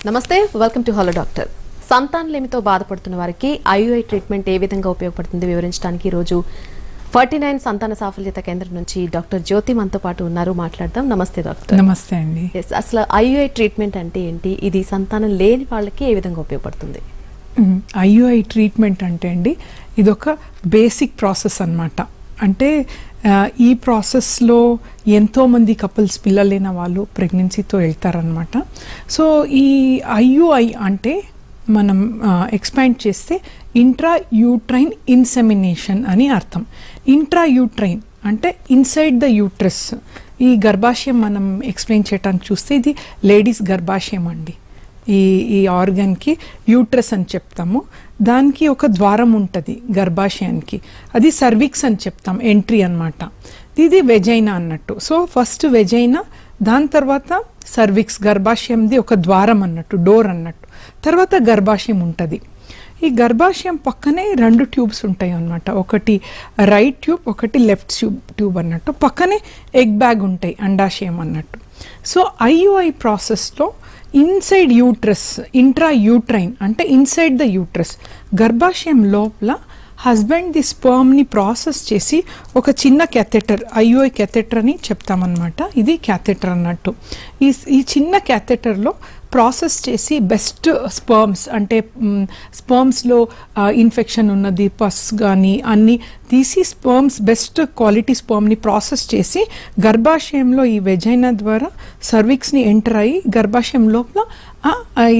నమస్తే, welcome to hello doctor. సంతానలేమితో బాధపడుతున్న వారికి ఐయుఐ ట్రీట్మెంట్ ఏ విధంగా ఉపయోగపడుతుంది వివరించడానికి రోజు 49 సంతాన సాఫల్యత కేంద్రం నుంచి డాక్టర్ జ్యోతి మనతో పాటు ఉన్నారు. మాట్లాడదాం. నమస్తే డాక్టర్. నమస్తే అండి. అసలు ఐయుఐ ట్రీట్మెంట్ అంటే ఏంటి, ఇది సంతానం లేని వాళ్ళకి ఏ విధంగా ఉపయోగపడుతుంది? ఐయుఐ ట్రీట్మెంట్ అంటే అండి ఇది ఒక బేసిక్ ప్రాసెస్ అన్నమాట. అంటే ఈ ప్రాసెస్లో ఎంతోమంది కపుల్స్ పిల్లలైన వాళ్ళు ప్రెగ్నెన్సీతో వెళ్తారనమాట. సో ఈ ఐయుఐ అంటే మనం ఎక్స్పాండ్ చేస్తే ఇంట్రా యూట్రైన్ ఇన్సెమినేషన్ అని అర్థం. ఇంట్రా యూట్రైన్ అంటే ఇన్సైడ్ ద యూట్రస్. ఈ గర్భాశయం మనం ఎక్స్ప్లెయిన్ చేయడానికి చూస్తే ఇది లేడీస్ గర్భాశయం అండి. ఈ ఆర్గన్కి యూట్రస్ అని చెప్తాము. దానికి ఒక ద్వారం ఉంటుంది గర్భాశయానికి, అది సర్విక్స్ అని చెప్తాం, ఎంట్రీ అన్నమాట. ఇది వెజైనా అన్నట్టు. సో ఫస్ట్ వెజైనా, దాని తర్వాత సర్విక్స్, గర్భాశయంది ఒక ద్వారం అన్నట్టు, డోర్ అన్నట్టు. తర్వాత గర్భాశయం ఉంటుంది. ఈ గర్భాశయం పక్కనే 2 ట్యూబ్స్ ఉంటాయి అన్నమాట. ఒకటి రైట్ ట్యూబ్, ఒకటి లెఫ్ట్ ట్యూబ్ అన్నట్టు. పక్కనే ఎగ్ బ్యాగ్ ఉంటాయి, అండాశయం అన్నట్టు. సో ఐయుఐ ప్రాసెస్లో ఇన్సైడ్ యూట్రస్, ఇంట్రా యూట్రైన్ అంటే ఇన్సైడ్ ద యూట్రస్, గర్భాశయం లోపల హస్బెండ్ ది స్పర్మ్ని ప్రాసెస్ చేసి ఒక చిన్న క్యాథెటర్, ఐయుఐ క్యాథెటర్ అని చెప్తామన్నమాట. ఇది క్యాథెటర్ అన్నట్టు. ఈ చిన్న క్యాథెటర్లో ప్రాసెస్ చేసి బెస్ట్ స్పర్మ్స్, అంటే స్పర్మ్స్లో ఇన్ఫెక్షన్ ఉన్నది, పస్ కానీ అన్నీ తీసి స్పర్మ్స్, బెస్ట్ క్వాలిటీ స్పర్మ్ని ప్రాసెస్ చేసి గర్భాశయంలో ఈ వెజైనా ద్వారా సర్విక్స్ని ఎంటర్ అయ్యి గర్భాశయం లోపల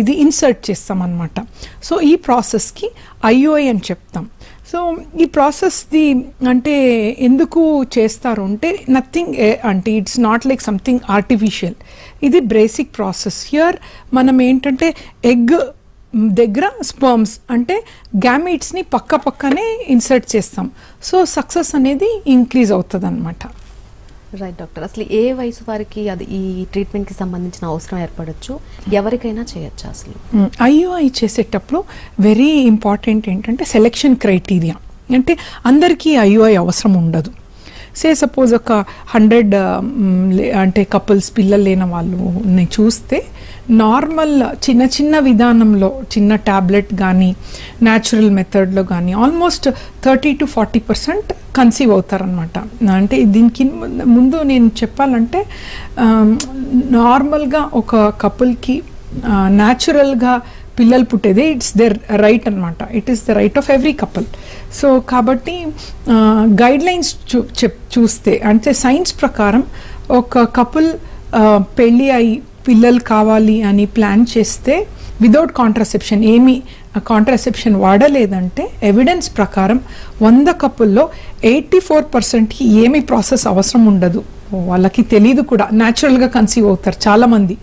ఇది ఇన్సర్ట్ చేస్తామన్నమాట. సో ఈ ప్రాసెస్కి ఐయుఐ అని చెప్తాం. సో ఈ ప్రాసెస్ది అంటే ఎందుకు చేస్తారు అంటే నథింగ్, అంటే it's not like something artificial. ఇది బేసిక్ ప్రాసెస్. హియర్ మనం ఏంటంటే ఎగ్ దగ్గర స్పర్మ్స్ అంటే గ్యామీట్స్ని పక్కనే ఇన్సర్ట్ చేస్తాం. సో సక్సెస్ అనేది ఇంక్రీజ్ అవుతుంది అన్నమాట. Right doctor. అసలు ఏ వయసు వారికి అది ఈ ట్రీట్మెంట్కి సంబంధించిన అవసరం ఏర్పడచ్చు, ఎవరికైనా చేయొచ్చు? అసలు ఐయుఐ చేసేటప్పుడు వెరీ ఇంపార్టెంట్ ఏంటంటే సెలెక్షన్ క్రైటీరియా. అంటే అందరికీ ఐయుఐ అవసరం ఉండదు. సపోజ్ ఒక 100 అంటే కపుల్స్ పిల్లలు లేని వాళ్ళు చూస్తే నార్మల్ చిన్న విధానంలో, చిన్న ట్యాబ్లెట్ కానీ న్యాచురల్ మెథడ్లో కానీ ఆల్మోస్ట్ 30 to 40% కన్సీవ్ అవుతారనమాట. అంటే దీనికి ముందు నేను చెప్పాలంటే నార్మల్గా ఒక కపుల్కి న్యాచురల్గా పిల్లలు పుట్టేది ఇట్స్ దేర్ రైట్ అనమాట. It is the right of every couple. So కాబట్టి గైడ్ లైన్స్ చూస్తే అంటే సైన్స్ ప్రకారం ఒక కపుల్ పెళ్ళి అయి పిల్లలు కావాలి అని ప్లాన్ చేస్తే వితౌట్ కాంట్రాసెప్షన్, ఏమీ కాంట్రాసెప్షన్ వాడలేదంటే ఎవిడెన్స్ ప్రకారం 100 కపుల్లో 84%కి ఏమీ ప్రాసెస్ అవసరం ఉండదు. వాళ్ళకి తెలీదు కూడా, న్యాచురల్గా కన్సీవ్ అవుతారు చాలామంది.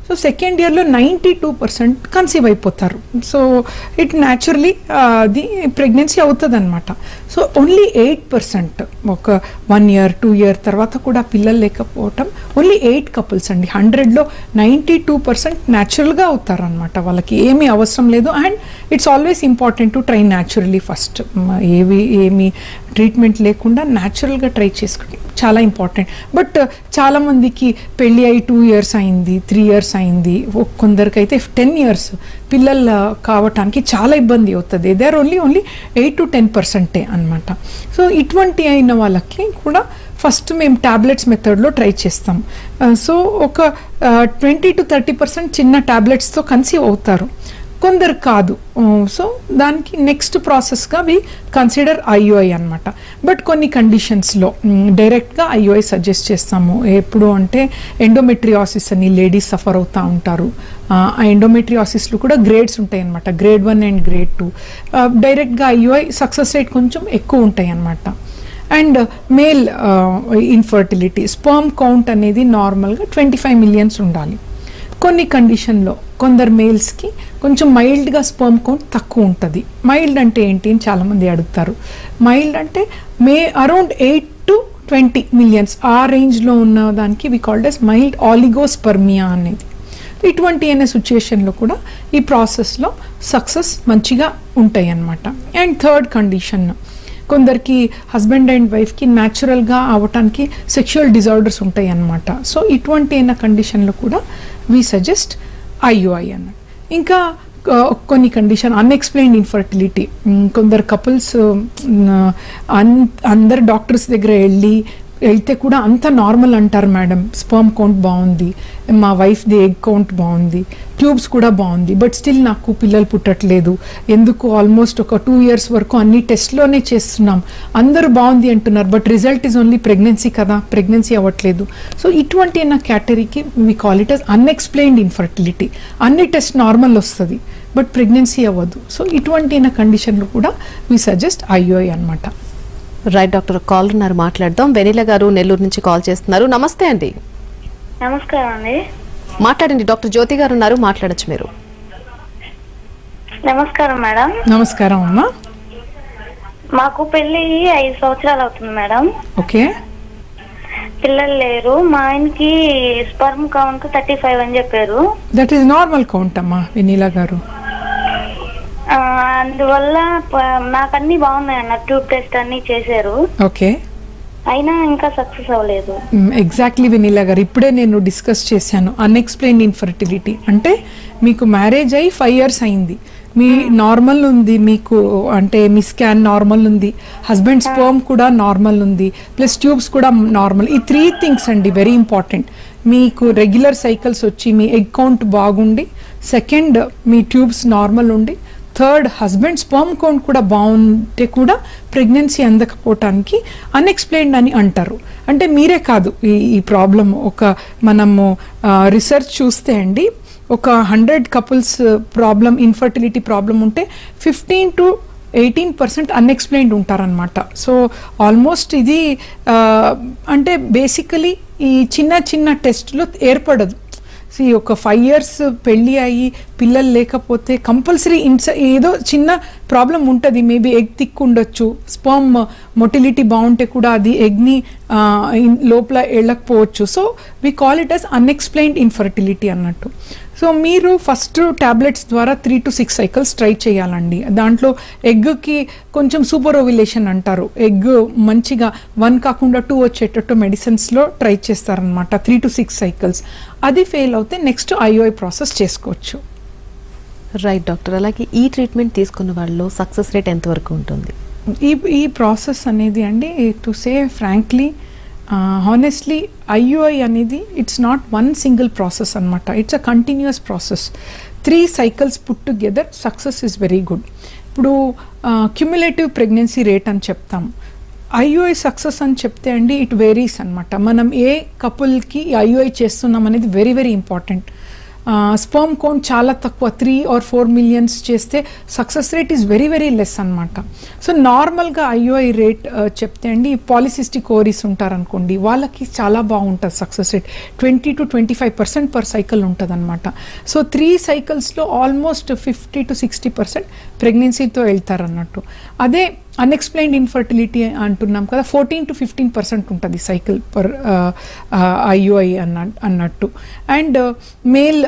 సో సెకండ్ ఇయర్లో 92% కన్సీవ్ అయిపోతారు. సో ఇట్ న్యాచురలీ అది ప్రెగ్నెన్సీ అవుతుంది అనమాట. సో ఓన్లీ 8% ఒక 1 year 2 year తర్వాత కూడా పిల్లలు లేకపోవటం ఓన్లీ 8 కపుల్స్ అండి. 100లో 92% న్యాచురల్గా అవుతారు అనమాట. వాళ్ళకి ఏమీ అవసరం లేదు. And it's always important to try naturally first. ఏమి ట్రీట్మెంట్ లేకుండా న్యాచురల్గా ట్రై చేసుకోవడం చాలా ఇంపార్టెంట్. బట్ చాలామందికి పెళ్ళి అయి 2 years అయింది, 3 years అయింది, కొందరికైతే 10 years పిల్లలు కావటానికి చాలా ఇబ్బంది అవుతుంది. దే ఆర్ ఓన్లీ 8 to 10% అనమాట. సో ఇటువంటి అయిన వాళ్ళకి కూడా ఫస్ట్ మేము ట్యాబ్లెట్స్ మెథడ్లో ట్రై చేస్తాం. సో ఒక 20 to 30% చిన్న ట్యాబ్లెట్స్తో కన్సీవ్ అవుతారు, కొందరు కాదు. సో దానికి నెక్స్ట్ ప్రాసెస్గా వి కన్సిడర్ ఐయుఐ అనమాట. బట్ కొన్ని కండిషన్స్లో డైరెక్ట్గా ఐయుఐ సజెస్ట్ చేస్తాము. ఎప్పుడు అంటే ఎండోమెట్రియాసిస్ అని లేడీస్ సఫర్ అవుతూ ఉంటారు. ఆ ఎండోమెట్రియాసిస్లో కూడా గ్రేడ్స్ ఉంటాయి అనమాట, grade 1 and grade 2. డైరెక్ట్గా ఐయుఐ సక్సెస్ రేట్ కొంచెం ఎక్కువ ఉంటాయి అనమాట. And male infertility, sperm count అనేది నార్మల్గా 25 million ఉండాలి. కొన్ని కండిషన్లో కొందరు మేల్స్కి కొంచెం మైల్డ్గా స్పర్మ్ కౌంట్ తక్కువ ఉంటుంది. మైల్డ్ అంటే ఏంటి అని చాలామంది అడుగుతారు. మైల్డ్ అంటే అరౌండ్ 8 to 20 million ఆ రేంజ్లో ఉన్న దానికి we called as mild oligospermia అనేది. ఇటువంటి అయిన సిచ్యుయేషన్లో కూడా ఈ ప్రాసెస్లో సక్సెస్ మంచిగా ఉంటాయి అన్నమాట. అండ్ థర్డ్ కండిషన్, కొందరికి హస్బెండ్ అండ్ వైఫ్కి న్యాచురల్గా అవ్వటానికి సెక్షువల్ డిజార్డర్స్ ఉంటాయి అన్నమాట. సో ఇటువంటి అయిన కండిషన్లో కూడా వి సజెస్ట్ IUI అన్నమాట. ఇంకా కొన్ని కండిషన్ అన్ఎక్స్ప్లెయిన్డ్ ఇన్ఫర్టిలిటీ. కొందరు కపుల్స్ అందరు డాక్టర్స్ దగ్గర వెళ్తే కూడా అంత నార్మల్ అంటారు, మేడం స్పర్మ్ కౌంట్ బాగుంది, మా వైఫ్ది ఎగ్ కౌంట్ బాగుంది, ట్యూబ్స్ కూడా బాగుంది, బట్ స్టిల్ నాకు పిల్లలు పుట్టట్లేదు ఎందుకు, ఆల్మోస్ట్ ఒక 2 years వరకు అన్ని టెస్ట్లోనే చేస్తున్నాం, అందరూ బాగుంది అంటున్నారు, but result is only pregnancy కదా, ప్రెగ్నెన్సీ అవ్వట్లేదు. సో ఇటువంటి కేటగిరీకి we call it as unexplained infertility. అన్ని టెస్ట్ నార్మల్ వస్తుంది బట్ ప్రెగ్నెన్సీ అవ్వదు. సో ఇటువంటి కండిషన్లు కూడా వి సజెస్ట్ IUI అనమాట. రైట్ డాక్టర్, కాల్ ఉన్నారు, మాట్లాడదాం. వెనిల గారు నెల్లూరు నుంచి కాల్ చేస్తున్నారు. నమస్తే అండి. నమస్కారం అండి. మాట్లాడండి. డాక్టర్ జ్యోతి గారు ఉన్నారు, మాట్లాడచ్చు మీరు. నమస్కారం మేడం. నమస్కారం అమ్మా. మాకు పెళ్లి 5 సంవత్సరాలు అవుతుంది మేడం. ఓకే. పిల్లలు లేరు. మా ఆయనకి స్పర్మ్ కౌంట్ 35 అని చెప్పారు. దట్ ఈస్ నార్మల్ కౌంట్ అమ్మా వెనిలా గారు. అందువల్ల నాకు అన్ని బాగున్నాయి అన్న, ట్యూబ్ టెస్ట్ అన్ని చేశారు. ఓకే. అయినా ఇంకా సక్సెస్ అవ్వలేదు. ఎగ్జాక్ట్లీ వెనిలా గారు, ఇప్పుడే నేను డిస్కస్ చేశాను. అన్ఎక్స్ప్లెయిన్డ్ ఇన్ఫర్టిలిటీ అంటే మీకు మ్యారేజ్ అయ్యి 5 years అయింది, మీ నార్మల్ ఉంది, మీకు అంటే మీ స్కాన్ నార్మల్ ఉంది, హస్బెండ్ స్పర్మ్ కూడా నార్మల్ ఉంది, ప్లస్ ట్యూబ్స్ కూడా నార్మల్. ఈ 3 things అండి వెరీ ఇంపార్టెంట్. మీకు రెగ్యులర్ సైకిల్స్ వచ్చి మీ ఎగ్ కౌంట్ బాగుండి, సెకండ్ మీ ట్యూబ్స్ నార్మల్ ఉండి, థర్డ్ హస్బెండ్ స్పర్మ్ కౌంట్ కూడా బాగుంటే కూడా ప్రెగ్నెన్సీ అందకపోవటానికి అన్ఎక్స్ప్లెయిన్డ్ అని అంటారు. అంటే మీరే కాదు ఈ ప్రాబ్లం, మనము రీసెర్చ్ చూస్తే అండి ఒక 100 couples ప్రాబ్లం, ఇన్ఫర్టిలిటీ ప్రాబ్లం ఉంటే 15 to 18% అన్ఎక్స్ప్లెయిన్డ్ ఉంటారనమాట. సో ఆల్మోస్ట్ ఇది అంటే బేసికలీ ఈ చిన్న టెస్ట్లో ఏర్పడదు. ఒక 5 years పెళ్ళి అయ్యి పిల్లలు లేకపోతే కంపల్సరీ ఏదో చిన్న ప్రాబ్లం ఉంటుంది. మేబీ ఎగ్ థిక్ ఉండొచ్చు, స్పర్మ్ మొటిలిటీ బాగుంటే కూడా అది ఎగ్ని లోపల వెళ్ళకపోవచ్చు. So we call it as unexplained infertility అన్నట్టు. సో మీరు ఫస్ట్ టాబ్లెట్స్ ద్వారా 3 to 6 cycles ట్రై చేయాలండి. దాంట్లో ఎగ్కి కొంచెం సూపర్ ఓవ్యులేషన్ అంటారు, ఎగ్ మంచిగా 1 కాకుండా 2 వచ్చేటట్టు మెడిసిన్స్లో ట్రై చేస్తారనమాట 3 to 6 cycles. అది ఫెయిల్ అవుతే నెక్స్ట్ IUI ప్రాసెస్ చేసుకోవచ్చు. రైట్ డాక్టర్, అలాగే ఈ ట్రీట్మెంట్ తీసుకున్న వాళ్ళలో సక్సెస్ రేట్ ఎంతవరకు ఉంటుంది? ఈ ప్రాసెస్ అనేది అండి, to say frankly honestly IUI అనేది it's not one single process అనమాట, it's a continuous process. 3 cycles put together success is very good. ఇప్పుడు క్యుములేటివ్ ప్రెగ్నెన్సీ రేట్ అని చెప్తాం. IUI సక్సెస్ అని చెప్తే అండి ఇట్ వేరీస్ అనమాట. మనం ఏ కపుల్కి IUI చేస్తున్నాం అనేది very very important. Sperm count చాలా తక్కువ, 3 or 4 million చేస్తే success rate is very very less అనమాట. సో నార్మల్గా IUI రేట్ చెప్తే అండి పాలిసిస్టిక్ ఓవరీస్ ఉంటారనుకోండి, వాళ్ళకి చాలా బాగుంటుంది success rate, 20 to 25% per cycle ఉంటుంది అనమాట. సో 3 cyclesలో ఆల్మోస్ట్ 50 to 60% ప్రెగ్నెన్సీతో వెళ్తారన్నట్టు. అదే అన్ఎక్స్ప్లెయిన్డ్ ఇన్ఫర్టిలిటీ అంటున్నాం కదా, 14 to 15% ఉంటుంది సైకిల్ పర్ IUI అన్నట్టు. అండ్ మేల్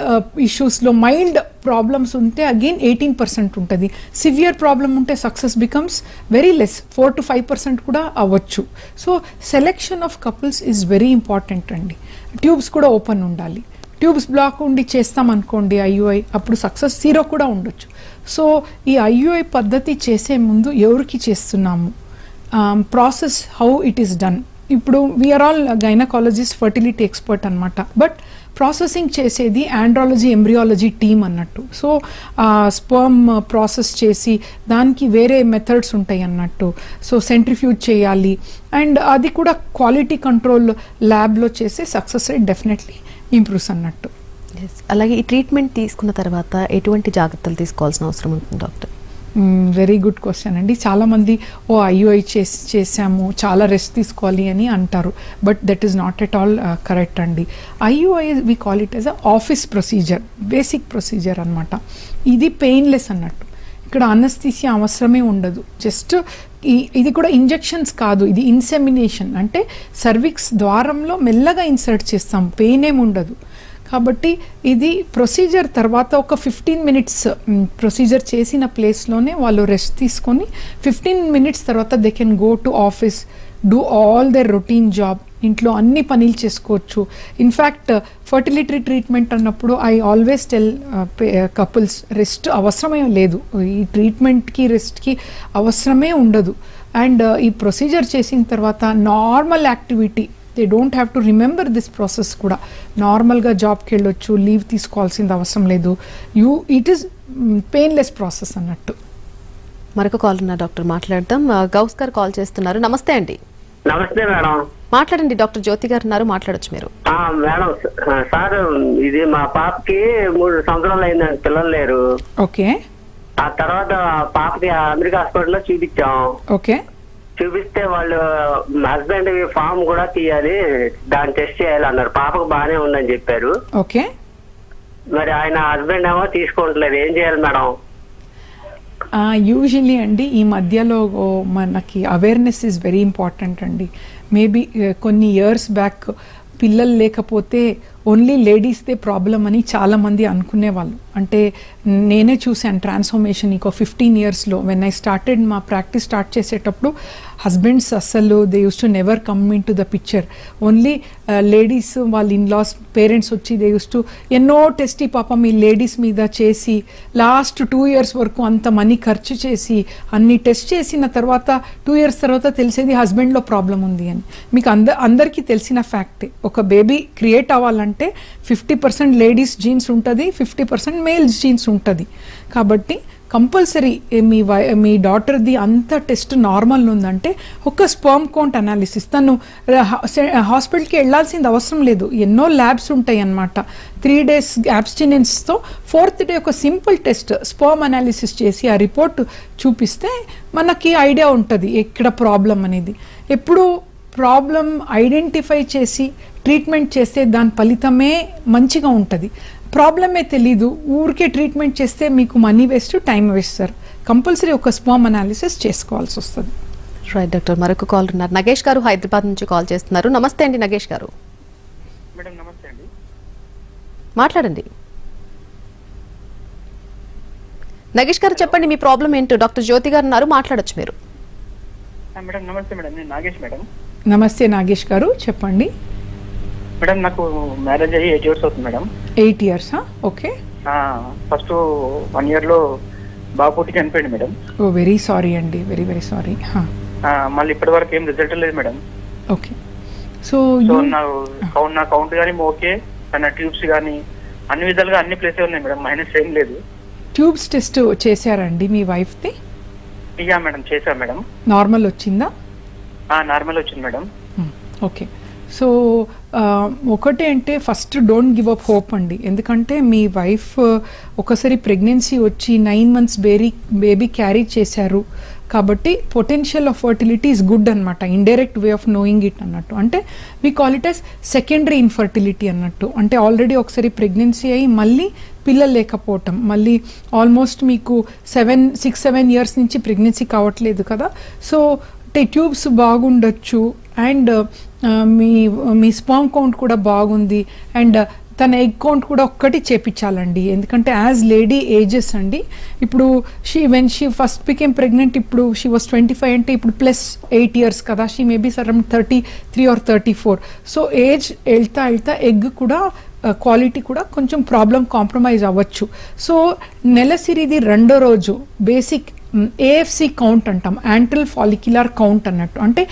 ఇష్యూస్లో మైల్డ్ ప్రాబ్లమ్స్ ఉంటే అగైన్ 18% ఉంటుంది. సివియర్ ప్రాబ్లమ్ ఉంటే success becomes very less, 4 to 5% కూడా అవ్వచ్చు. So selection of couples is very important అండి. ట్యూబ్స్ కూడా ఓపెన్ ఉండాలి. ట్యూబ్స్ బ్లాక్ ఉండి చేస్తాం అనుకోండి IUI, అప్పుడు సక్సెస్ 0 కూడా ఉండొచ్చు. సో ఈ IUI పద్ధతి చేసే ముందు ఎవరికి చేస్తున్నాము, process how it is done. ఇప్పుడు we are all gynaecologist, fertility expert అనమాట, బట్ ప్రాసెసింగ్ చేసేది ఆండ్రాలజీ ఎంబ్రియాలజీ టీమ్ అన్నట్టు. సో స్పర్మ్ ప్రాసెస్ చేసి దానికి వేరే మెథడ్స్ ఉంటాయి అన్నట్టు. సో సెంట్రిఫ్యూజ్ చేయాలి, అండ్ అది కూడా క్వాలిటీ కంట్రోల్ ల్యాబ్లో చేసే సక్సెస్ రేట్ డెఫినెట్లీ ఇంప్రూవ్స్ అన్నట్టు. అలాగే ఈ ట్రీట్మెంట్ తీసుకున్న తర్వాత ఎటువంటి జాగ్రత్తలు తీసుకోవాల్సిన అవసరం ఉంటుంది డాక్టర్? వెరీ గుడ్ క్వశ్చన్ అండి. చాలామంది IUI చేసాము చాలా రెస్ట్ తీసుకోవాలి అని అంటారు, but that is not at all correct అండి. IUI we call it as a office procedure, basic procedure అనమాట. ఇది పెయిన్లెస్ అన్నట్టు, ఇక్కడ అనస్థీసియా అవసరమే ఉండదు. జస్ట్ ఇది కూడా ఇంజెక్షన్స్ కాదు, ఇది ఇన్సెమినేషన్, అంటే సర్విక్స్ ద్వారంలో మెల్లగా ఇన్సర్ట్ చేస్తాం, పెయిన్ ఏమి ఉండదు. కాబట్టి ఇది ప్రొసీజర్ తర్వాత ఒక 15 minutes ప్రొసీజర్ చేసిన ప్లేస్లోనే వాళ్ళు రెస్ట్ తీసుకొని 15 minutes తర్వాత they can go to office, do all their routine job, ఇంట్లో అన్ని పనులు చేసుకోవచ్చు. ఇన్ఫ్యాక్ట్ ఫర్టిలిటీ ట్రీట్మెంట్ అన్నప్పుడు I always tell couples rest అవసరమే లేదు, ఈ ట్రీట్మెంట్కి రెస్ట్కి అవసరమే ఉండదు. అండ్ ఈ ప్రొసీజర్ చేసిన తర్వాత normal activity, they don't have to remember this process కూడా. నార్మల్గా జాబ్కి వెళ్ళొచ్చు, లీవ్ తీసుకోవాల్సింది అవసరం లేదు. ఇట్ ఈస్ పెయిన్లెస్ ప్రాసెస్ అన్నట్టు. మరొక కాల్ ఉన్న డాక్టర్ మాట్లాడదాం. గౌస్ గారు కాల్ చేస్తున్నారు. నమస్తే అండి. నమస్తే మేడం. మాట్లాడండి, డాక్టర్ జ్యోతి గారు ఉన్నారు, మాట్లాడొచ్చు మీరు. మేడం సార్, ఇది మా పాపకి 3 సంవత్సరాలు అయిందండి, పిల్లలు లేరు. ఓకే. ఆ తర్వాత పాపకి అమెరికా హాస్పిటల్లో చూపించాం. ఓకే. చూపిస్తే వాళ్ళు హస్బెండ్ ఫామ్ కూడా తీయాలి, దాన్ని టెస్ట్ చేయాలి అన్నారు. పాపకు బాగానే ఉందని చెప్పారు. ఓకే. మరి ఆయన హస్బెండ్ ఏమో తీసుకోవట్లేదు, ఏం చేయాలి మేడం? యూజువలీ అండి ఈ మధ్యలో మనకి అవేర్నెస్ ఈజ్ వెరీ ఇంపార్టెంట్ అండి. మేబీ కొన్ని ఇయర్స్ బ్యాక్ పిల్లలు లేకపోతే ఓన్లీ లేడీస్దే ప్రాబ్లం అని చాలామంది అనుకునేవాళ్ళు. అంటే నేనే చూశాను ట్రాన్స్ఫర్మేషన్ ఇంకో 15 yearsలో. వెన్ ఐ స్టార్టెడ్ మా ప్రాక్టీస్ స్టార్ట్ చేసేటప్పుడు హస్బెండ్స్ అస్సలు they use to never come in to the picture. Only ladies వాళ్ళ ఇన్లాస్ పేరెంట్స్ వచ్చి దే యూస్ టు ఎన్నో టెస్ట్ పాపం ఈ లేడీస్ మీద చేసి లాస్ట్ 2 years వరకు అంత మనీ ఖర్చు చేసి అన్ని టెస్ట్ చేసిన తర్వాత 2 years తర్వాత తెలిసేది హస్బెండ్లో ప్రాబ్లం ఉంది అని. మీకు అందరికీ తెలిసిన ఫ్యాక్టే. ఒక బేబీ క్రియేట్ అవ్వాలంటే 50% లేడీస్ జీన్స్ ఉంటుంది, 50% మేల్స్ జీన్స్ ఉంటుంది. కాబట్టి కంపల్సరీ మీ డాటర్ది అంత టెస్ట్ నార్మల్ ఉందంటే ఒక స్పర్మ్ కౌంట్ అనాలిసిస్, తను హాస్పిటల్కి వెళ్ళాల్సింది అవసరం లేదు, ఎన్నో ల్యాబ్స్ ఉంటాయి అన్నమాట. 3 days అబ్స్టినెన్స్తో 4th day ఒక సింపుల్ టెస్ట్ స్పర్మ్ అనాలిసిస్ చేసి ఆ రిపోర్ట్ చూపిస్తే మనకి ఐడియా ఉంటుంది ఎక్కడ ప్రాబ్లం అనేది. ఎప్పుడు ప్రాబ్లం ఐడెంటిఫై చేసి ట్రీట్మెంట్ చేస్తే దాని ఫలితమే మంచిగా ఉంటుంది. ప్రాబ్లమే తెలీదు ఊరికే ట్రీట్మెంట్ చేస్తే మీకు money waste, time waste sir. Compulsory ఒక స్పర్మ్ అనాలిసిస్ చేసుకోవాల్సి వస్తుంది. Right doctor. మరొక కాల్ ఉన్నారు. నగేష్ గారు హైదరాబాద్ నుంచి కాల్ చేస్తున్నారు. నమస్తే అండి నగేష్ గారు. మేడం నమస్తే అండి. మాట్లాడండి నగేష్ గారు, చెప్పండి మీ ప్రాబ్లం ఏంటో. డాక్టర్ జ్యోతి గారు ఉన్నారు, మాట్లాడొచ్చు మీరు. మేడం నమస్తే మేడం, నేను నాగేష్ మేడం. నమస్తే నాగేష్ గారు, చెప్పండి. మేడం నాకు మ్యారేజ్ అయ్యి 8 years అవుతుంది మేడం. 8 years? ఓకే. ఫస్ట్ 1 yearలో బాబు పుట్టి చనిపోయింది మేడం. ఓ వెరీ సారీ అండి, వెరీ వెరీ సారీ. మళ్ళీ ఇప్పటి వరకు ఏం రిజల్ట్ లేదు మేడం. ఓకే. సో నా కౌంట్ కానీ ఓకే, నా ట్యూబ్స్ కానీ అన్ని విధాలుగా అన్ని ప్లేసే ఉన్నాయి మేడం, మైనస్ ఏం లేదు. ట్యూబ్స్ టెస్ట్ చేశారండి మీ వైఫ్ది? ఇక మేడం చేశాం మేడం. నార్మల్ వచ్చిందా? నార్మల్ వచ్చింది మేడం. ఓకే. సో ఒకటి అంటే first don't give up hope అండి. ఎందుకంటే మీ వైఫ్ ఒకసారి ప్రెగ్నెన్సీ వచ్చి 9 months బేబీ క్యారీ చేశారు కాబట్టి potential of fertility is good అనమాట. Indirect way of knowing it అన్నట్టు. అంటే we call it as secondary infertility అన్నట్టు. అంటే ఆల్రెడీ ఒకసారి ప్రెగ్నెన్సీ అయ్యి మళ్ళీ పిల్లలు లేకపోవటం, మళ్ళీ ఆల్మోస్ట్ మీకు 6-7 years నుంచి ప్రెగ్నెన్సీ కావట్లేదు కదా. సో ట్యూబ్స్ బాగుండొచ్చు అండ్ మీ స్పర్మ్ కౌంట్ కూడా బాగుంది అండ్ తన ఎగ్ కౌంట్ కూడా ఒక్కటి చేపించాలండి. ఎందుకంటే యాజ్ లేడీ ఏజెస్ అండి, ఇప్పుడు when she first became pregnant, ఇప్పుడు షీ వాస్ 25 అంటే ఇప్పుడు +8 years కదా, she maybe around 33 or 34. So age వెళ్తా ఎగ్ కూడా క్వాలిటీ కూడా కొంచెం ప్రాబ్లం కాంప్రమైజ్ అవ్వచ్చు. సో నెలసిరిది 2వ రోజు బేసిక్ AFC కౌంట్ అంటాం, యాంట్రల్ ఫాలిక్యులర్ కౌంట్ అన్నట్టు. అంటే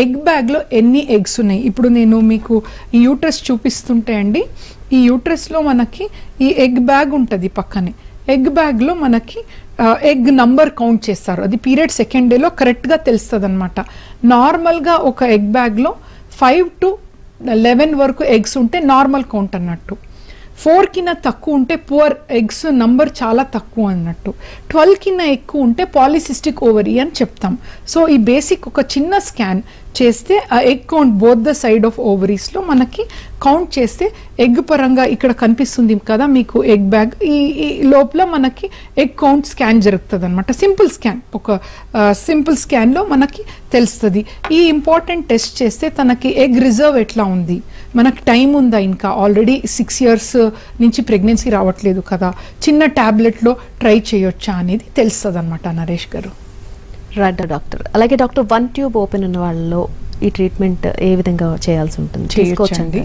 ఎగ్ బ్యాగ్లో ఎన్ని ఎగ్స్ ఉన్నాయి. ఇప్పుడు నేను మీకు ఈ యూట్రస్ చూపిస్తుంటే అండి, ఈ యూట్రస్లో మనకి ఈ ఎగ్ బ్యాగ్ ఉంటుంది పక్కనే. ఎగ్ బ్యాగ్లో మనకి ఎగ్ నంబర్ కౌంట్ చేస్తారు, అది పీరియడ్ 2nd dayలో కరెక్ట్గా తెలుస్తుంది అనమాట. నార్మల్గా ఒక ఎగ్ బ్యాగ్లో 5 to 11 వరకు ఎగ్స్ ఉంటే నార్మల్ కౌంట్ అన్నట్టు. 4 కింద తక్కువ ఉంటే పువర్ ఎగ్స్ నంబర్ చాలా తక్కువ అన్నట్టు. 12 కింద ఎక్కువ ఉంటే పాలిసిస్టిక్ ఓవరీ అని చెప్తాం. సో ఈ బేసిక్ ఒక చిన్న స్కాన్ చేస్తే ఆ egg count both the side of ఓవరీస్లో మనకి కౌంట్ చేస్తే ఎగ్ పరంగా ఇక్కడ కనిపిస్తుంది కదా మీకు ఎగ్ బ్యాగ్, ఈ లోపల మనకి ఎగ్ కౌంట్ స్కాన్ జరుగుతుంది అనమాట. సింపుల్ స్కాన్, ఒక సింపుల్ స్కాన్లో మనకి తెలుస్తుంది. ఈ ఇంపార్టెంట్ టెస్ట్ చేస్తే తనకి ఎగ్ రిజర్వ్ ఎట్లా ఉంది, మనకి టైం ఉందా, ఇంకా ఆల్రెడీ 6 years నుంచి ప్రెగ్నెన్సీ రావట్లేదు కదా, చిన్న ట్యాబ్లెట్లో ట్రై చేయొచ్చా అనేది తెలుస్తుంది అనమాట. నరేష్ గారు. Right doctor. అలాగే డాక్టర్ 1 tube ఓపెన్ ఉన్న వాళ్ళలో ఈ ట్రీట్మెంట్ ఏ విధంగా చేయాల్సి ఉంటుంది? చేయొచ్చండి.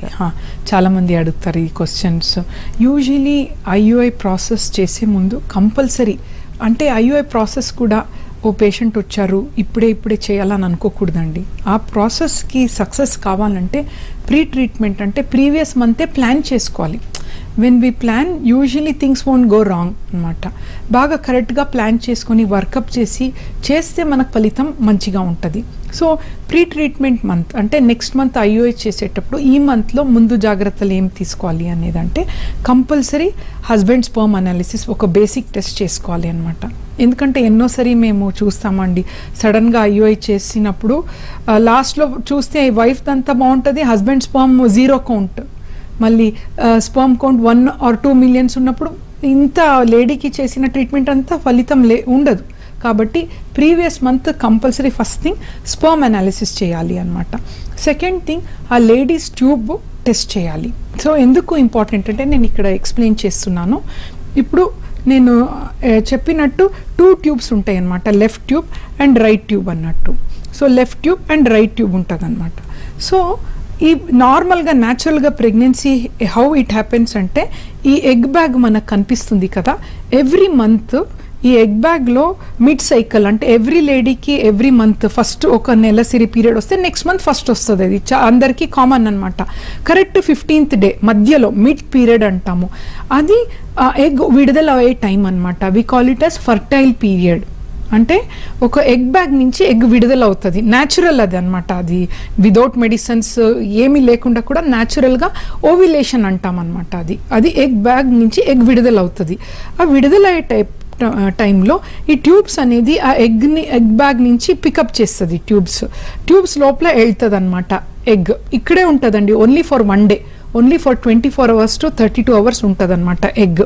చాలా మంది అడుగుతారు ఈ క్వశ్చన్స్. యూజువలీ IUI ప్రాసెస్ చేసే ముందు కంపల్సరీ, అంటే IUI ప్రాసెస్ కూడా ఓ పేషెంట్ వచ్చారు ఇప్పుడే చేయాలని అనుకోకూడదండి. ఆ ప్రాసెస్కి సక్సెస్ కావాలంటే ప్రీ ట్రీట్మెంట్ అంటే ప్రీవియస్ మంతే ప్లాన్ చేసుకోవాలి. When we plan usually things won't go wrong అనమాట. బాగా కరెక్ట్గా ప్లాన్ చేసుకొని వర్కప్ చేస్తే మనకు ఫలితం మంచిగా ఉంటుంది. సో ప్రీ ట్రీట్మెంట్ మంత్ అంటే నెక్స్ట్ మంత్ IUI చేసేటప్పుడు ఈ మంత్లో ముందు జాగ్రత్తలు ఏం తీసుకోవాలి అనేదంటే కంపల్సరీ హస్బెండ్ స్పర్మ్ అనాలిసిస్ ఒక బేసిక్ టెస్ట్ చేసుకోవాలి అనమాట. ఎందుకంటే ఎన్నోసారి మేము చూస్తామండి సడన్గా IUI చేసినప్పుడు లాస్ట్లో చూస్తే వైఫ్ అంతా బాగుంటుంది, హస్బెండ్ స్పర్మ్ 0 కౌంట్, మళ్ళీ స్పర్మ్ కౌంట్ 1 or 2 మిలియన్స్ ఉన్నప్పుడు ఇంత లేడీకి చేసిన ట్రీట్మెంట్ అంతా ఫలితం ఉండదు. కాబట్టి previous month compulsory first thing sperm analysis చేయాలి అనమాట. సెకండ్ థింగ్ ఆ లేడీస్ ట్యూబ్ టెస్ట్ చేయాలి. సో ఎందుకు ఇంపార్టెంట్ అంటే నేను ఇక్కడ ఎక్స్ప్లెయిన్ చేస్తున్నాను. ఇప్పుడు నేను చెప్పినట్టు 2 ట్యూబ్స్ ఉంటాయి అన్నమాట, left tube and right tube అన్నట్టు. So left tube and right tube ఉంటుంది అనమాట. సో ఈ నార్మల్గా న్యాచురల్గా ప్రెగ్నెన్సీ హౌ ఇట్ హ్యాపెన్స్ అంటే ఈ ఎగ్ బ్యాగ్ మనకు కనిపిస్తుంది కదా, ఎవ్రీ మంత్ ఈ ఎగ్ బ్యాగ్లో మిడ్ సైకిల్ అంటే ఎవ్రీ లేడీకి ఎవ్రీ మంత్ ఫస్ట్ ఒక నెలసరి పీరియడ్ వస్తే నెక్స్ట్ మంత్ ఫస్ట్ వస్తుంది. అది అందరికీ కామన్ అనమాట. కరెక్ట్ 15th డే మధ్యలో మిడ్ పీరియడ్ అంటాము. అది ఎగ్ విడుదల అయ్యే టైం అనమాట. We call it as fertile period. అంటే ఒక ఎగ్ బ్యాగ్ నుంచి ఎగ్ విడుదల అవుతుంది, న్యాచురల్ అది అనమాట. అది విదౌట్ మెడిసిన్స్ ఏమీ లేకుండా కూడా న్యాచురల్గా ఓవిలేషన్ అంటాం అనమాట. అది ఎగ్ బ్యాగ్ నుంచి ఎగ్ విడుదల అవుతుంది. ఆ విడుదల అయ్యే టైంలో ఈ ట్యూబ్స్ అనేది ఆ ఎగ్ బ్యాగ్ నుంచి పికప్ చేస్తుంది. ట్యూబ్స్ లోపల వెళ్తుంది అనమాట. ఎగ్ ఇక్కడే ఉంటుందండి only for 1 day, only for 24 hours to 32 hours ఉంటుంది అనమాట ఎగ్.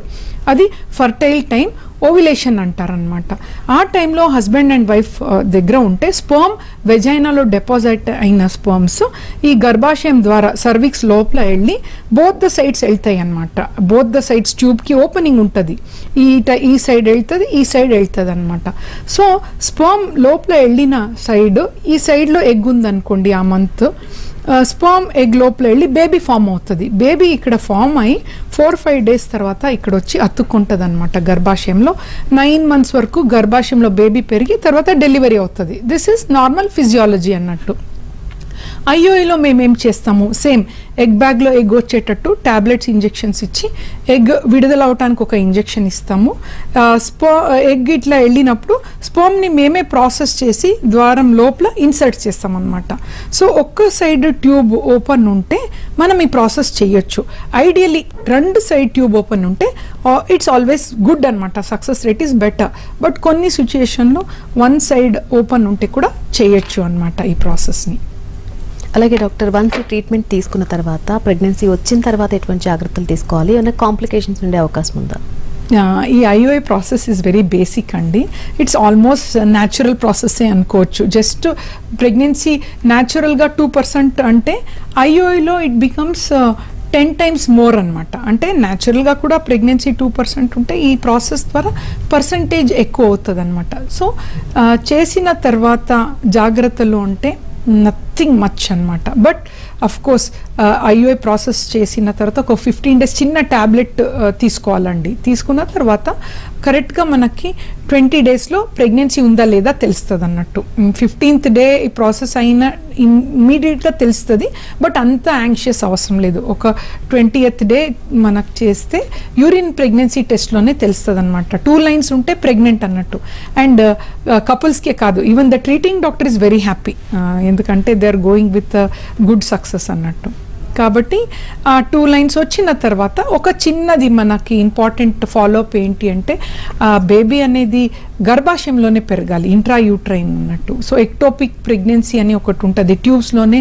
అది ఫర్టైల్ టైం, ఓవిలేషన్ అంటారనమాట. ఆ టైంలో హస్బెండ్ అండ్ వైఫ్ దగ్గర ఉంటే స్పర్మ్ వెజైనాలో డిపాజిట్ అయిన స్పర్మ్స్ ఈ గర్భాశయం ద్వారా సర్విక్స్ లోపల వెళ్ళి బోత్ ద సైడ్స్ వెళ్తాయి అనమాట. బోత్ ద సైడ్స్ ట్యూబ్కి ఓపెనింగ్ ఉంటుంది, ఈ సైడ్ వెళ్తుంది, ఈ సైడ్ వెళ్తుంది అనమాట. సో స్పర్మ్ లోపల వెళ్ళిన సైడ్, ఈ సైడ్లో ఎగ్ ఉందనుకోండి, ఆ మంత్ స్పర్మ్ ఎగ్ లోపల వెళ్ళి బేబీ ఫామ్ అవుతుంది. బేబీ ఇక్కడ ఫామ్ అయ్యి 4-5 days తర్వాత ఇక్కడ వచ్చి అతుక్కుంటుంది అనమాట గర్భాశయంలో. 9 months వరకు గర్భాశయంలో బేబీ పెరిగి తర్వాత డెలివరీ అవుతుంది. దిస్ ఈజ్ నార్మల్ ఫిజియాలజీ అన్నట్టు. IUIలో మేమేం చేస్తాము, సేమ్ ఎగ్ బ్యాగ్లో ఎగ్ వచ్చేటట్టు టాబ్లెట్స్ ఇంజెక్షన్స్ ఇచ్చి ఎగ్ విడుదల అవడానికి ఒక ఇంజెక్షన్ ఇస్తాము. ఎగ్ ఇట్లా వెళ్ళినప్పుడు స్పర్మ్ని మేమే ప్రాసెస్ చేసి ద్వారం లోపల ఇన్సర్ట్ చేస్తాం అనమాట. సో ఒక్క సైడ్ ట్యూబ్ ఓపెన్ ఉంటే మనం ఈ ప్రాసెస్ చేయొచ్చు. ఐడియలీ 2 side ట్యూబ్ ఓపెన్ ఉంటే ఇట్స్ ఆల్వేస్ గుడ్ అనమాట, success rate is better. But కొన్ని సిచ్యుయేషన్లో 1 side ఓపెన్ ఉంటే కూడా చేయొచ్చు అనమాట ఈ ప్రాసెస్ని. అలాగే డాక్టర్, వన్స్ ట్రీట్మెంట్ తీసుకున్న తర్వాత ప్రెగ్నెన్సీ వచ్చిన తర్వాత ఎటువంటి జాగ్రత్తలు తీసుకోవాలి, ఏమైనా కాంప్లికేషన్స్ ఉండే అవకాశం ఉందా? ఈ IUI process is very basic అండి. ఇట్స్ ఆల్మోస్ట్ న్యాచురల్ ప్రాసెస్సే అనుకోవచ్చు. జస్ట్ ప్రెగ్నెన్సీ న్యాచురల్గా 2% అంటే IUIలో ఇట్ బికమ్స్ 10 times మోర్ అనమాట. అంటే న్యాచురల్గా కూడా ప్రెగ్నెన్సీ 2% ఉంటే ఈ ప్రాసెస్ ద్వారా పర్సంటేజ్ ఎక్కువ అవుతుంది అనమాట. సో చేసిన తర్వాత జాగ్రత్తలు అంటే నథింగ్ మచ్ అనమాట. But of course IUI process చేసిన తర్వాత ఒక 15 days చిన్న ట్యాబ్లెట్ తీసుకోవాలండి. తీసుకున్న తర్వాత కరెక్ట్గా మనకి 20 daysలో ప్రెగ్నెన్సీ ఉందా లేదా తెలుస్తుంది అన్నట్టు. 15th day ఈ ప్రాసెస్ అయిన ఇమ్మీడియట్గా తెలుస్తుంది. బట్ అంత యాంగ్షియస్ అవసరం లేదు. ఒక 20th day మనకు చేస్తే యూరిన్ ప్రెగ్నెన్సీ టెస్ట్లోనే తెలుస్తుంది అనమాట. 2 lines ఉంటే ప్రెగ్నెంట్ అన్నట్టు. అండ్ కపుల్స్కే కాదు, even the treating doctor is very happy, ఎందుకంటే they are going with good success అన్నట్టు. కాబట్టి ఆ 2 lines వచ్చిన తర్వాత ఒక చిన్నది మనకి ఇంపార్టెంట్ ఫాలోఅప్ ఏంటి అంటే బేబీ అనేది గర్భాశయంలోనే పెరగాలి, ఇంట్రాయూట్రైన్ అన్నట్టు. సో ఎక్టోపిక్ ప్రెగ్నెన్సీ అని ఒకటి ఉంటుంది, ట్యూబ్స్లోనే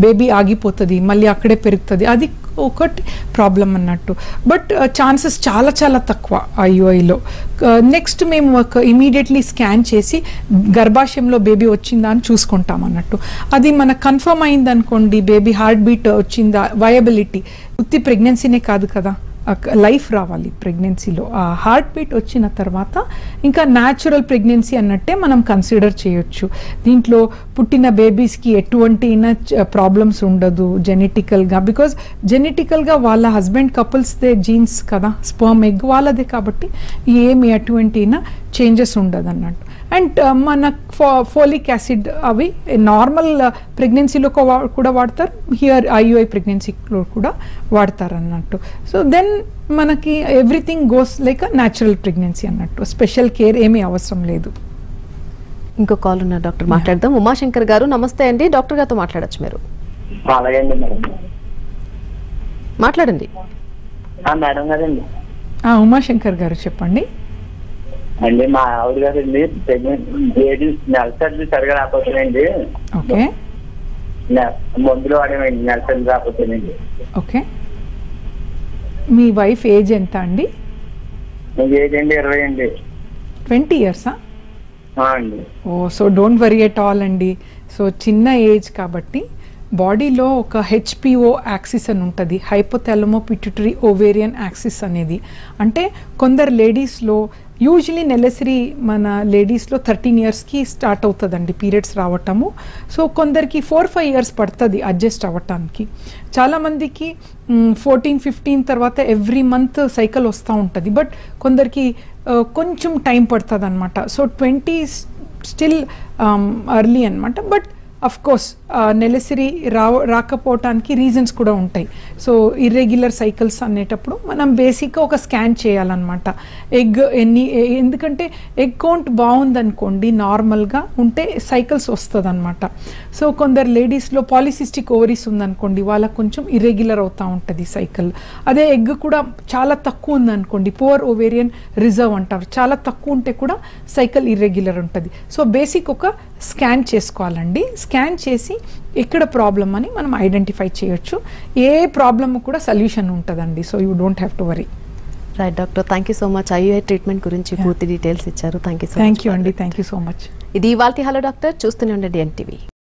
బేబీ ఆగిపోతుంది, మళ్ళీ అక్కడే పెరుగుతుంది. అది ఒకటి ప్రాబ్లం అన్నట్టు. బట్ ఛాన్సెస్ చాలా చాలా తక్కువ IUIలో. నెక్స్ట్ మేము ఒక ఇమీడియట్లీ స్కాన్ చేసి గర్భాశయంలో బేబీ వచ్చిందా అని చూసుకుంటాం అన్నట్టు. అది మనకు కన్ఫర్మ్ అయింది అనుకోండి, బేబీ హార్ట్ బీట్ వచ్చిందా, వయబిలిటీ, ఉత్తి ప్రెగ్నెన్సీనే కాదు కదా, లైఫ్ రావాలి ప్రెగ్నెన్సీలో. ఆ హార్ట్ బీట్ వచ్చిన తర్వాత ఇంకా న్యాచురల్ ప్రెగ్నెన్సీ అన్నట్టే మనం కన్సిడర్ చేయొచ్చు. దీంట్లో పుట్టిన బేబీస్కి ఎటువంటి ప్రాబ్లమ్స్ ఉండదు జెనెటికల్గా, బికాజ్ జెనెటికల్గా వాళ్ళ హస్బెండ్ కపుల్స్దే జీన్స్ కదా, స్పర్మ్ ఎగ్ వాళ్ళదే, కాబట్టి ఏమి ఎటువంటి చేంజెస్ ఉండదు అన్నట్టు. అండ్ మన ఫోలిక్ యాసిడ్ అవి నార్మల్ ప్రెగ్నెన్సీలో కూడా వాడతారు, హియర్ IUI ప్రెగ్నెన్సీలో కూడా వాడతారు అన్నట్టు. సో దెన్ మనకి everything goes like a natural pregnancy అన్నట్టు, స్పెషల్ కేర్ ఏమీ అవసరం లేదు. ఇంకో కాల్ ఉన్నారు డాక్టర్, మాట్లాడదాం. ఉమాశంకర్ గారు నమస్తే అండి, డాక్టర్ గారితో మాట్లాడచ్చు మీరు. అలాగే అండి మేడం. మాట్లాడండి. మేడం గారండి. ఉమాశంకర్ గారు చెప్పండి. అండి మా ఆవిడ గారండి బేబీ నెల సర్ది సరిగా రాకపోతేనండి. ఓకే. మందులు వాడేమండి నెల సర్ది రాకపోతేనండి. ఓకే. మీ వైఫ్ ఏజ్ ఎంత అండి? ఏజ్ అండి 20 అండి. 20 years అండి. So don't worry at all అండి. సో చిన్న ఏజ్ కాబట్టి బాడీలో ఒక HPO యాక్సిస్ అని ఉంటుంది, హైపోథాలమో పిట్యూటరీ ఓవేరియన్ యాక్సిస్ అనేది. అంటే కొందరు లేడీస్లో యూజువలీ నెలసరి మన లేడీస్లో 13 yearsకి స్టార్ట్ అవుతుందండి పీరియడ్స్ రావటము. సో కొందరికి 4-5 years పడుతుంది అడ్జస్ట్ అవ్వటానికి. చాలామందికి 14-15 తర్వాత ఎవ్రీ మంత్ సైకిల్ వస్తూ ఉంటుంది, బట్ కొందరికి కొంచెం టైం పడుతుంది అనమాట. సో 20 స్టిల్ ఎర్లీ అనమాట. బట్ అఫ్ కోర్స్ నెలసరి రాకపోవటానికి రీజన్స్ కూడా ఉంటాయి. సో ఇర్రెగ్యులర్ సైకిల్స్ అనేటప్పుడు మనం బేసిక్గా ఒక స్కాన్ చేయాలన్నమాట. ఎందుకంటే ఎగ్ కౌంట్ బాగుందనుకోండి, నార్మల్గా ఉంటే సైకిల్స్ వస్తుంది అనమాట. సో కొందరు లేడీస్లో పాలిసిస్టిక్ ఓవరీస్ ఉందనుకోండి, వాళ్ళకు కొంచెం ఇర్రెగ్యులర్ అవుతూ ఉంటుంది సైకిల్. అదే ఎగ్ కూడా చాలా తక్కువ ఉందనుకోండి, పువర్ ఓవేరియన్ రిజర్వ్ అంటారు, చాలా తక్కువ ఉంటే కూడా సైకిల్ ఇర్రెగ్యులర్ ఉంటుంది. సో బేసిక్ ఒక స్కాన్ చేసుకోవాలండి. స్కాన్ చేసి ఎక్కడ ప్రాబ్లం అని మనం ఐడెంటిఫై చేయొచ్చు. ఏ ప్రాబ్లమ్ కూడా సొల్యూషన్ ఉంటుందండి. So you don't have to worry. Right doctor, thank you so much. IUI treatment గురించి పూర్తి డీటెయిల్స్ ఇచ్చారు. థ్యాంక్ యూ అండి. Thank you so much. ఇది ఇవాల్టి హలో డాక్టర్. చూస్తూనే ఉండండి NTV.